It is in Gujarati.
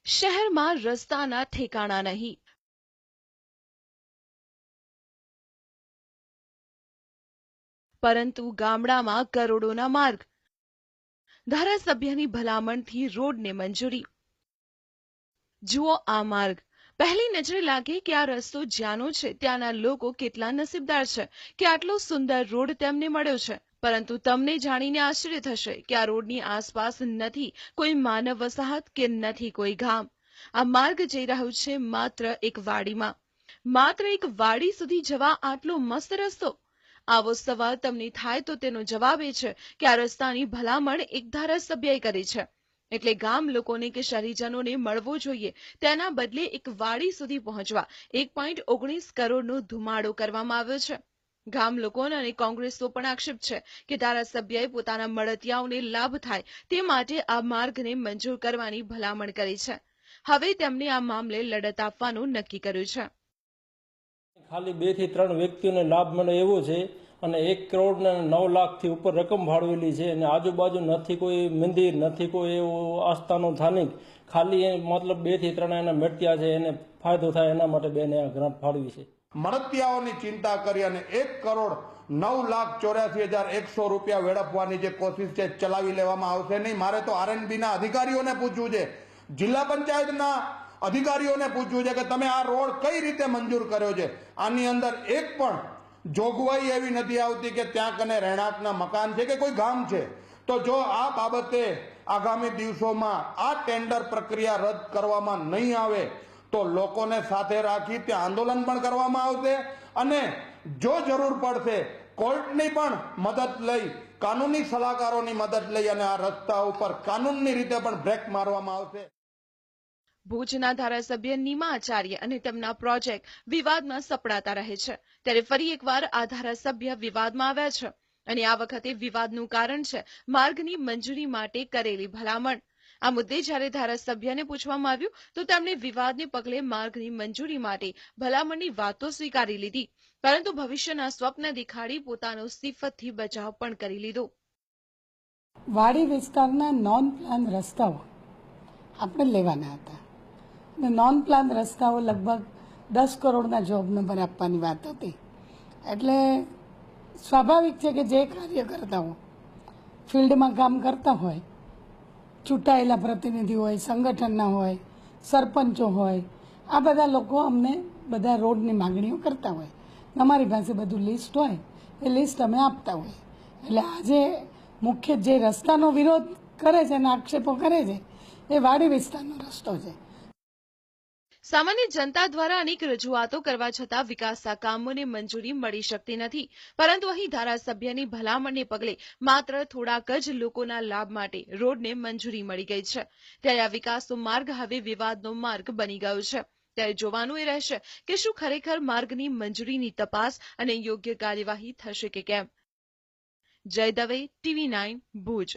શહેરમાં રસ્તાના ઠેકાણા નહીં, પરંતુ ગામડામાં કરોડોના માર્ગ. ધારાસભ્યની ભલામણથી રોડને મંજૂરી. જુઓ આ માર્ગ. પહેલી નજરે લાગે કે આ રસ્તો જ્યાંનો છે ત્યાંના લોકો કેટલા નસીબદાર છે કે આટલો સુંદર રોડ તેમને મળ્યો છે. પરંતુ તમને જાણીને આશ્ચર્ય થશે કે આ રોડની આસપાસ નથી કોઈ માનવ વસાહત કે નથી કોઈ ગામ. આ માર્ગ જઈ રહ્યો છે માત્ર એક વાડીમાં. માત્ર એક વાડી સુધી જવા આટલો મસ્ત રસ્તો? આવો સવાલ તમને થાય તો તેનો જવાબ એ છે કે આ રસ્તાની ભલામણ એક ધારાસભ્યએ કરી છે. એટલે ગામ લોકોને કે શહેરીજનોને મળવો જોઈએ તેના બદલે એક વાડી સુધી પહોંચવા 1.19 કરોડનો ધુમાડો કરવામાં આવ્યો છે. ગામ લોકોને અને કોંગ્રેસનો પણ આક્ષેપ છે કે ધારાસભ્યએ પોતાના મળતિયાઓને લાભ થાય તે માટે આ માર્ગને મંજૂર કરવાની ભલામણ કરી છે. હવે તેમણે આ મામલે લડત આપવાનું નક્કી કર્યું છે. ખાલી 2 થી 3 વ્યક્તિઓને લાભ મળે એવો છે અને 1 કરોડ ને 9 લાખથી ઉપર રકમ ફાળવેલી છે અને આજુબાજુ નથી કોઈ મંદિર, નથી કોઈ એવો આસ્થાનો સ્થાનિક, ખાલી મતલબ 2 થી 3 એના મળતિયા છે એને ફાયદો થાય એના માટે બેને આ ગ્રાન્ટ ફાળવી છે. મળતિયાઓની ચિંતા કરી અને 1,09,84,100 રૂપિયા વેડફવાની જે કોશિશ છે ચલાવી લેવામાં આવશે નહીં. મારે તો આરએનબીના અધિકારીઓને પૂછવું છે, જિલ્લા પંચાયતના અધિકારીઓને પૂછવું છે કે તમે આ રોડ કઈ રીતે મંજૂર કર્યો છે. આની અંદર એક પણ જોગવાઈ એવી નથી આવતી કે ત્યાં કને રહેણાંકના મકાન છે કે કોઈ ગામ છે. તો જો આ બાબતે આગામી દિવસોમાં આ ટેન્ડર પ્રક્રિયા રદ કરવામાં નહીં આવે તો લોકોને સાથે રાખી ત્યાં આંદોલન પણ કરવામાં આવશે અને જો જરૂર પડશે કોર્ટની પણ મદદ લઈ, કાનૂની સલાહકારોની મદદ લઈ અને આ રસ્તા ઉપર કાનૂનની રીતે પણ બ્રેક મારવામાં આવશે. ભુજના ધારાસભ્ય નીમા આચાર્ય અને તેમના પ્રોજેક્ટ વિવાદમાં સપડાતા રહે છે. ત્યારે ફરી એકવાર આ ધારાસભ્ય વિવાદમાં આવ્યા છે અને આ વખતે વિવાદનું કારણ છે માર્ગની મંજૂરી માટે કરેલી ભલામણ. આ મુદ્દે જ્યારે ધારાસભ્યને પૂછવામાં આવ્યું તો તેમણે વિવાદને પગલે માર્ગની મંજૂરી માટે ભલામણની વાતો સ્વીકારી લીધી, પરંતુ ભવિષ્યના સ્વપ્ન દેખાડી પોતાનો સિફતથી બચાવ પણ કરી લીધો. વાડી વિસ્તારના નોન પ્લાન રસ્તાઓ આપણે લેવાના હતા અને નોન પ્લાન રસ્તાઓ લગભગ 10 કરોડના જોબ નંબર આપવાની વાત હતી. એટલે સ્વાભાવિક છે કે જે કાર્યકર્તાઓ ફિલ્ડમાં કામ કરતા હોય, ચૂંટાયેલા પ્રતિનિધિ હોય, સંગઠનના હોય, સરપંચો હોય, આ બધા લોકો અમને બધા રોડની માગણીઓ કરતા હોય. અમારી પાસે બધું લિસ્ટ હોય, એ લિસ્ટ અમે આપતા હોય. એટલે આજે મુખ્ય જે રસ્તાનો વિરોધ કરે છે અને આક્ષેપો કરે છે એ વાડી વિસ્તારનો રસ્તો છે. સામાન્ય જનતા દ્વારા અનેક રજૂઆતો કરવા છતાં વિકાસના કામોને મંજૂરી મળી શકતી નથી, પરંતુ અહીં ધારાસભ્યની ભલામણને પગલે માત્ર થોડાક જ લોકોના લાભ માટે રોડને મંજૂરી મળી ગઈ છે. ત્યારે આ વિકાસનો માર્ગ હવે વિવાદનો માર્ગ બની ગયો છે. ત્યારે જોવાનું એ રહેશે કે શું ખરેખર માર્ગની મંજૂરીની તપાસ અને યોગ્ય કાર્યવાહી થશે કે કેમ. જય દવે, TV9 ભુજ.